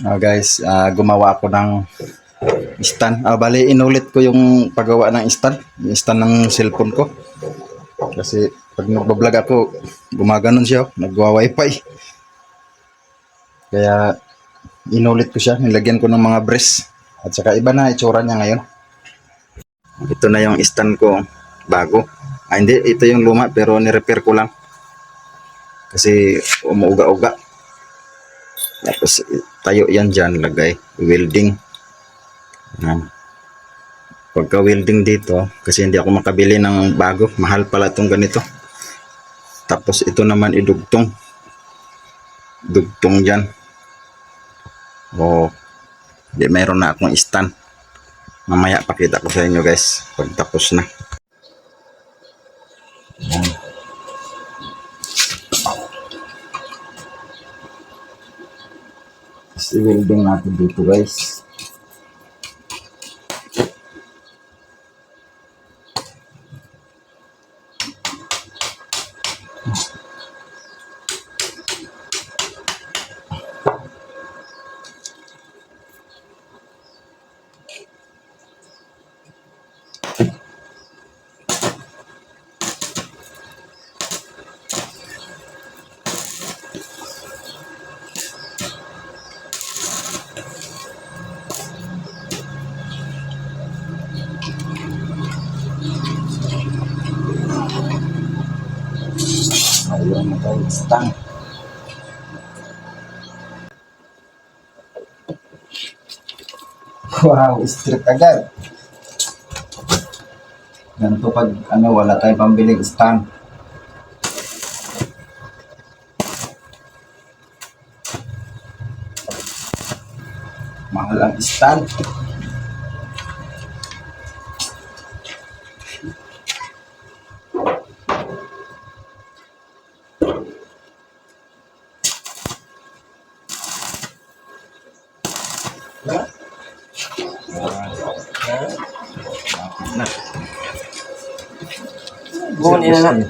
Guys, gumawa ako ng stand. Bali, inulit ko yung paggawa ng stand. Yung stand ng cellphone ko. Kasi pag nagbablog ako, gumaganon siya. Nagwa-wifi. Kaya inulit ko siya. Nilagyan ko ng mga brace. At saka iba na itsura niya ngayon. Ito na yung stand ko. Bago. Hindi. Ito yung luma pero nirepair ko lang. Kasi umuuga-uga. Tapos tayo yan dyan. Lagay. Welding. Yan. Pagka welding dito, kasi hindi ako makabili ng bago, mahal pala itong ganito. Tapos ito naman idugtong dyan. Di mayroon na akong stand. Mamaya pakita ko sa inyo guys pag tapos na. Yan. I-welding natin dito guys. Ayun na tayo, stang. Wow, straight agad. Ganito pag wala tayong pambiling stang. Mahal ang stand. Na. Bukan ina na.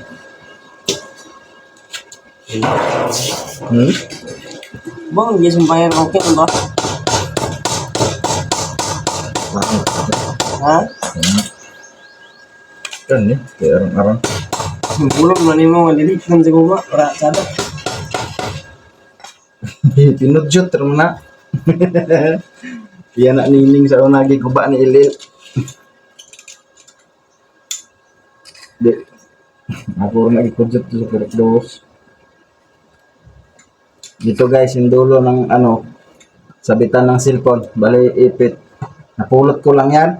Bang, dia sumpahnya oke ba? Ha? Kan nih, kayak orang-orang. Bulog na nimo nga dili kan sa guma para sada. Pinudjot terus na. Iya nak nining sa unagi kuba ni ilil. Dek. Ako lagi kujut sa dos. Dito guys, yung dulo ng sabitan ng cellphone. Bali ipit. Napulot ko lang yan.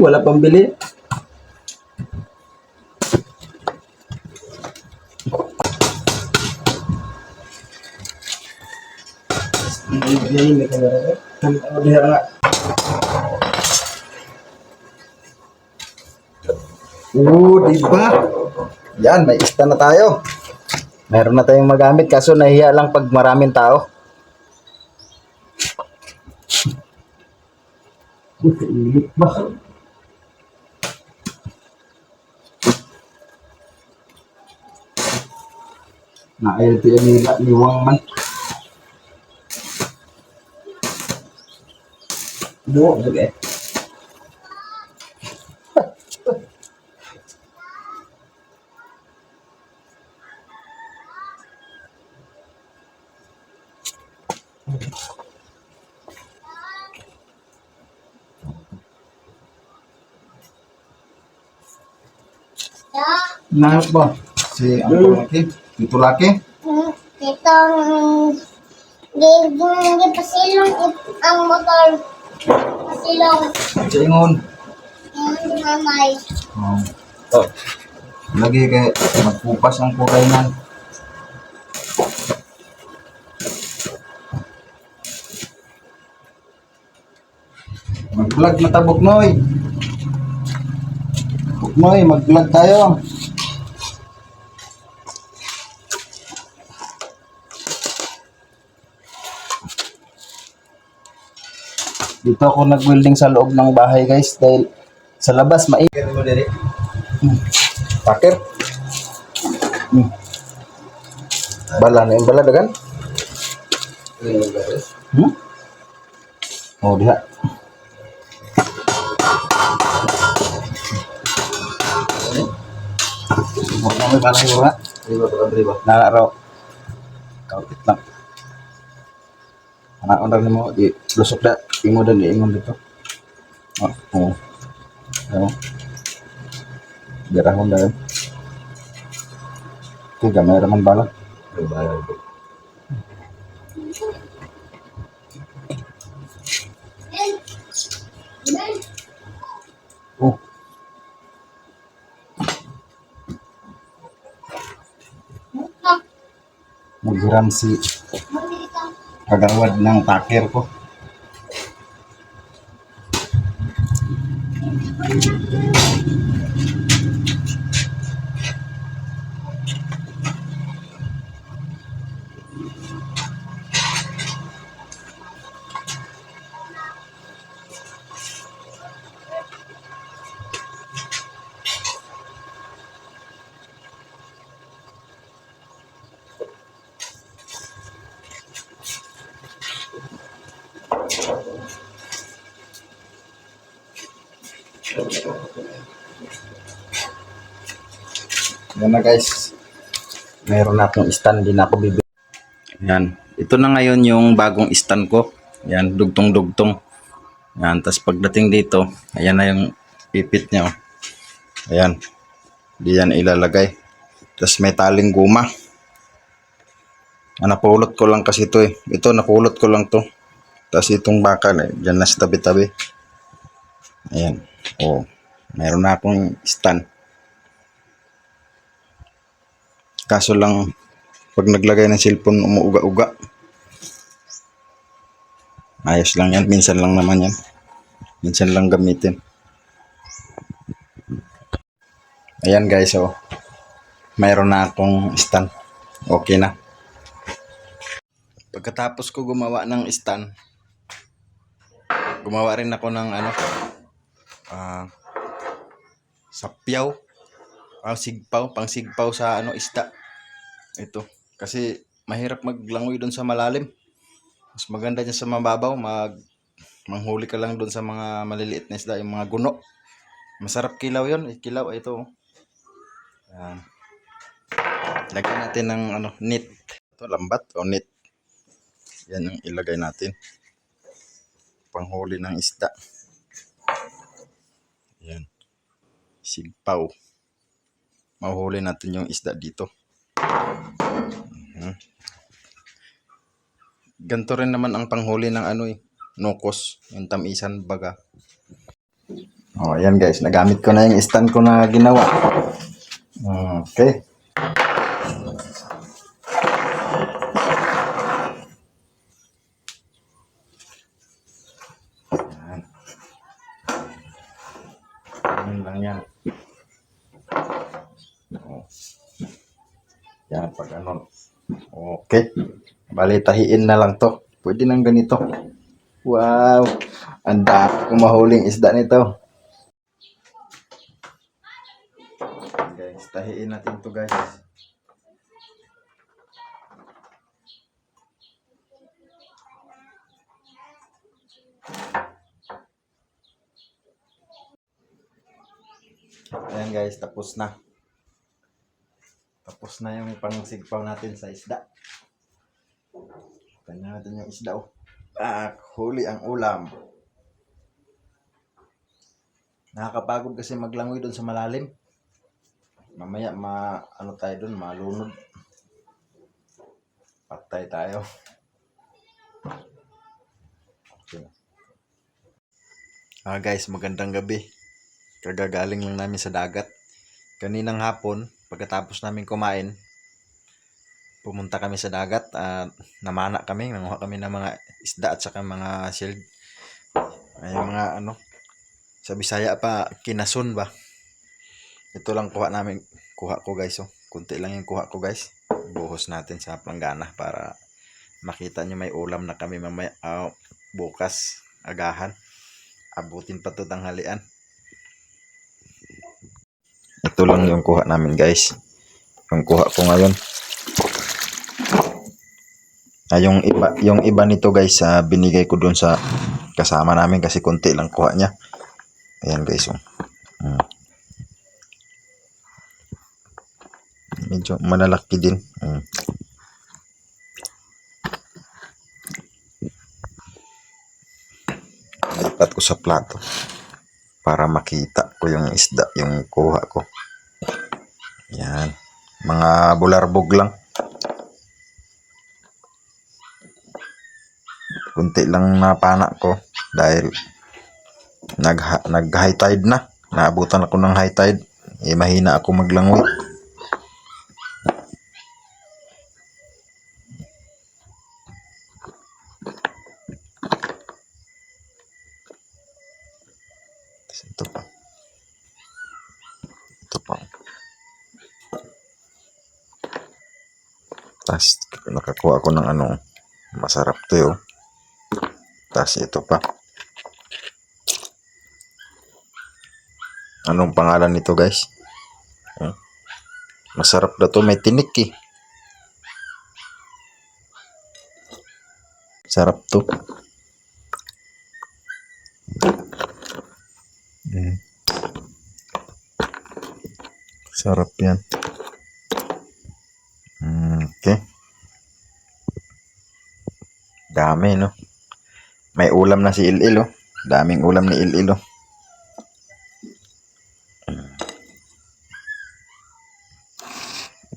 Wala pang bili. Diba? Yan, may ista na tayo. Meron na tayong magamit kaso nahiya lang pag maraming tao. Init ba? Na-LTE nila niwang man. Do, sige. Nahanap ba? Si Uncle Laki? Tito Laki? Itong pasilong ang motor. Pasilong. Si Ingon. Yung si mamay. Oh. Lagi kay magpupas ang kurainan. Mag-vlog na ta, Buknoy. Buknoy, mag-vlog tayo. Dito ako nag-welding sa loob ng bahay guys dahil sa labas mainit. Paker. Bala na yung bala dagan. Hmm? Oh, diha. Huwag na may parang iba. Nara raw. Kapit lang. Anak ko rin mo, di lusok na. Imo dan ingon dito. Oh, oh. Oh. Birahon na yun. Ito, gamay raman bala. Oh. Naghiram si kagawad ng takir ko. Yan na guys. Meron na akong stand, din ako bibili. Yan. Ito na ngayon yung bagong stand ko. Yan, dugtong-dugtong. Yan, tapos pagdating dito, ayan na yung pipit niya. Oh. Ayan. Diyan ilalagay. Tapos may taling guma. Napulot ko lang kasi ito eh. Ito, napulot ko lang to. Tapos itong bakal eh, dyan na sa tabi-tabi. Ayan. Oh, meron na akong stand. Kaso lang, pag naglagay ng cellphone, umuuga-uga. Ayos lang yan. Minsan lang naman yan. Minsan lang gamitin. Ayan guys, oh. Mayroon na akong stand. Okay na. Pagkatapos ko gumawa ng stand, gumawa rin ako ng sapyaw. Pang sigpaw sa isda. Ito. Kasi mahirap maglangoy doon sa malalim. Mas maganda dyan sa mababaw, manghuli ka lang doon sa mga maliliit na isda, yung mga guno. Masarap kilaw yun. Kilaw, ito. Yan. Lagyan natin ng net. Ito, lambat o net. Yan yung ilagay natin. Panghuli ng isda. Yan. Sigpaw. Mahuhuli natin yung isda dito. Ganito rin naman ang panghuli ng nukos, yung tamisan baga. Oh, ayan guys, nagamit ko na yung stand ko na ginawa. Okay. Ayan lang yan. Oh. Yan, pag okay. Bali, tahiin na lang to. Pwede nang ganito. Wow! Ang dami kong mahuling isda nito. Guys, tahiin natin to guys. Ayan guys, tapos na. Tapos na yung pangsigpaw natin sa isda. Kanya natin yung isda. Huli ang ulam. Nakakapagod kasi maglangoy doon sa malalim. Mamaya tayo doon, malunod. Patay tayo. Okay. Guys, magandang gabi. Kagagaling lang namin sa dagat. Kaninang hapon, pagkatapos namin kumain, pumunta kami sa dagat at namana kami, nanguha kami ng mga isda at saka mga shield. Ay mga sa Bisaya pa, kinasun ba? Ito lang kuha ko guys. Kunti lang yung kuha ko guys. Buhos natin sa planggana para makita nyo may ulam na kami mamaya bukas agahan. Abutin pa to tanghalian. Ito lang yung kuha namin guys. Yung kuha ko ngayon. Yung iba nito guys, binigay ko dun sa kasama namin kasi konti lang kuha niya. Ayan guys, oh. Medyo malalaki din. Lipat ko sa plato para makita ko yung isda, yung kuha ko. Yan. Mga bularbog lang. Kunti lang napana ko dahil nag high tide na. Naabutan ako ng high tide. Mahina ako maglangoy. Ito pa. Ito pa. Tapos nakakuha ako ng masarap to yun. Tapos ito pa. Anong pangalan nito guys? Masarap na to, may tinik eh. Sarap to. Sarap yan. Okay. Dami no. May ulam na si Ilil oh. Daming ulam ni Ilil oh.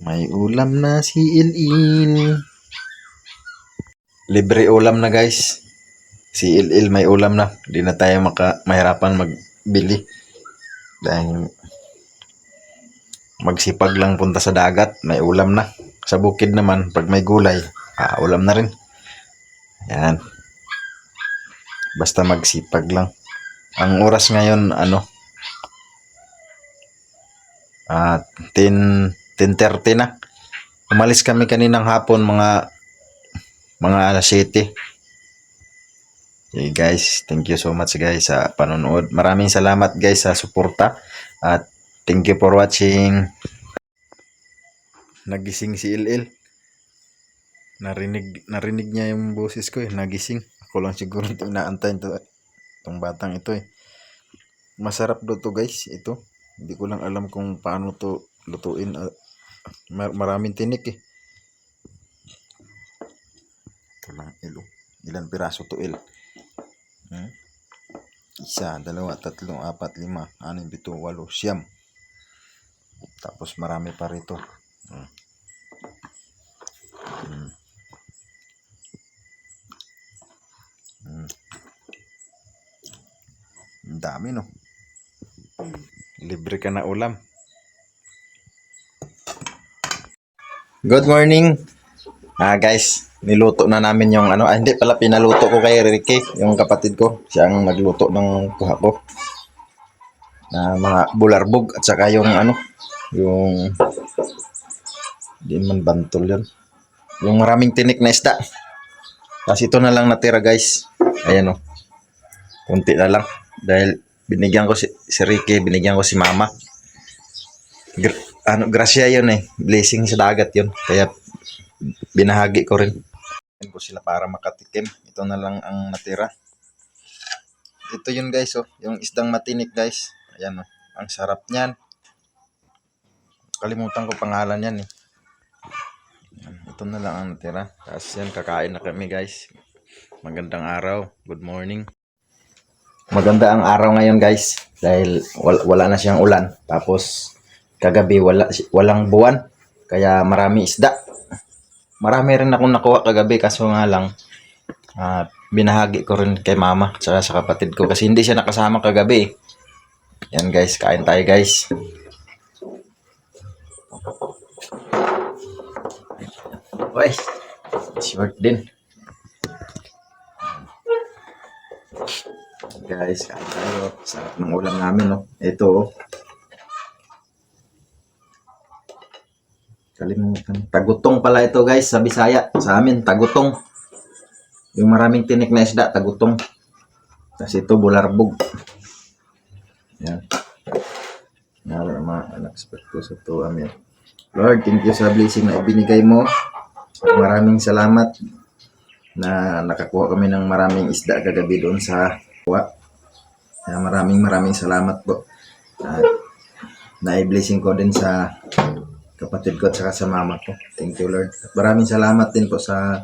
May ulam na si Ilil. Libre ulam na guys. Si Ilil may ulam na. Hindi na tayo mahirapan magbili. Dahil magsipag lang punta sa dagat, may ulam na. Sa bukid naman, pag may gulay, ulam na rin. Yan. Basta magsipag lang. Ang oras ngayon, 10:30 na. Umalis kami kaninang hapon, mga alas 7. Okay guys, thank you so much guys sa panonood. Maraming salamat guys sa suporta. At thank you for watching. Nagising si Ilil. Narinig niya yung boses ko eh. Nagising. Ako lang siguro ito inaantay itong batang ito eh. Masarap daw to guys. Ito. Hindi ko lang alam kung paano to lutuin. Maraming tinik eh. Ito lang ilo. Ilan piraso to Il? 1, 2, 3, 4, 5, 6, 7, 8. Tapos marami pa rito. Ang dami no. Libre ka na ulam. Good morning. Guys, niluto na namin yung hindi pala, pinaluto ko kay Ricky, yung kapatid ko. Siya ang nagluto ng kuha ko. Mga bularbog at saka yung yung di man bantol yun. Yung maraming tinik na isda. Tapos ito na lang natira guys. Ayan o. Kunti na lang. Dahil binigyan ko si Ricky, binigyan ko si Mama. Grasya yun eh. Blessing sa dagat yun. Kaya binahagi ko rin. Ko sila para makatikim. Ito na lang ang natira. Ito yun guys oh. Yung isdang matinik guys. Ayan oh. Ang sarap niyan. Kalimutan ko pangalan yan eh. Ito na lang ang natira. Tapos yan, kakain na kami guys. Magandang araw. Good morning. Maganda ang araw ngayon guys. Dahil wala na siyang ulan. Tapos kagabi walang buwan. Kaya marami isda. Marami rin akong nakuha kagabi. Kaso nga lang binahagi ko rin kay Mama. Tsaka sa kapatid ko. Kasi hindi siya nakasama kagabi. Yan guys. Kain tayo guys. Uy, short din. Guys, kain tayo. Sarap ng ulam namin, no? Ito, oh. Kalimutan. Tagutong pala ito, guys, sa Bisaya. Sa amin, tagutong. Yung maraming tinik na isda, tagutong. Tapos ito, bularbog. Yan. Yan, mga anak-expect ko sa ito, amin. Lord, thank you sa blessing na ibinigay mo. Maraming salamat. na nakakuha kami ng maraming isda kagabi doon sa kuha. Kaya maraming salamat po. At na-blessing ko din sa kapatid ko at saka sa mama ko. Thank you, Lord. At maraming salamat din po sa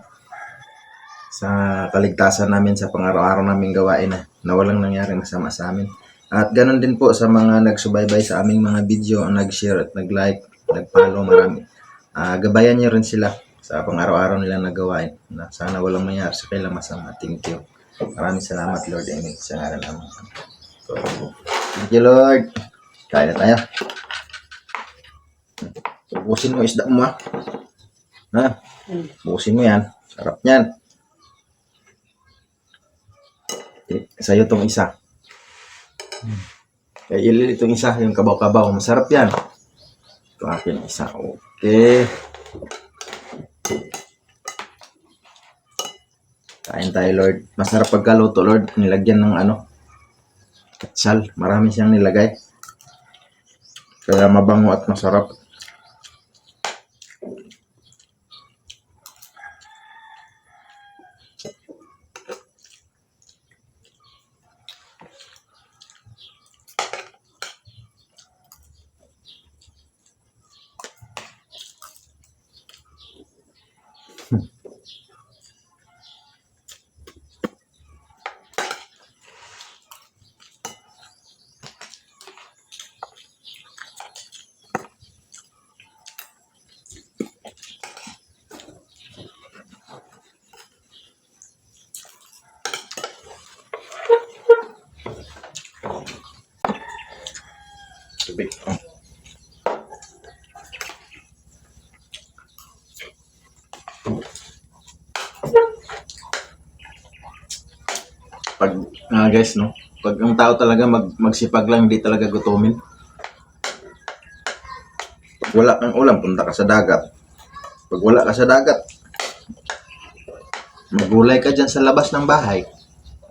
kaligtasan namin sa pang-araw-araw naming gawain na walang nangyari masama sa amin. At ganun din po sa mga nagsubaybay sa aming mga video, nag-share at nag-like, nag-follow, marami. Gabayan niyo rin sila sa pang-araw-araw nila na gawain. Na sana walang mangyari sa kailang masama. Thank you. Maraming salamat, Lord. Amen. Sa ngalan namin. So, thank you, Lord. Kain na tayo. Bukusin mo isda mo, ha? Ha? Bukusin mo yan. Sarap yan. Okay. Sa'yo itong isa. Kaya ilil itong isa, yung kabaw-kabaw. Masarap yan. Ito akin isa. Okay. Kain tayo, Lord. Masarap pagkaluto, Lord. Nilagyan ng katsal. Marami siyang nilagay. Kaya mabango at masarap. Tubig. Pag guys, no, pag ang tao talaga magsipag lang, hindi talaga gutumin. Pag wala kang ulam, punta ka sa dagat. Pag wala ka sa dagat, magulay ka dyan sa labas ng bahay.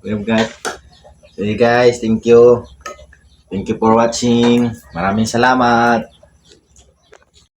Okay, guys. Okay guys, thank you. Thank you for watching. Maraming salamat.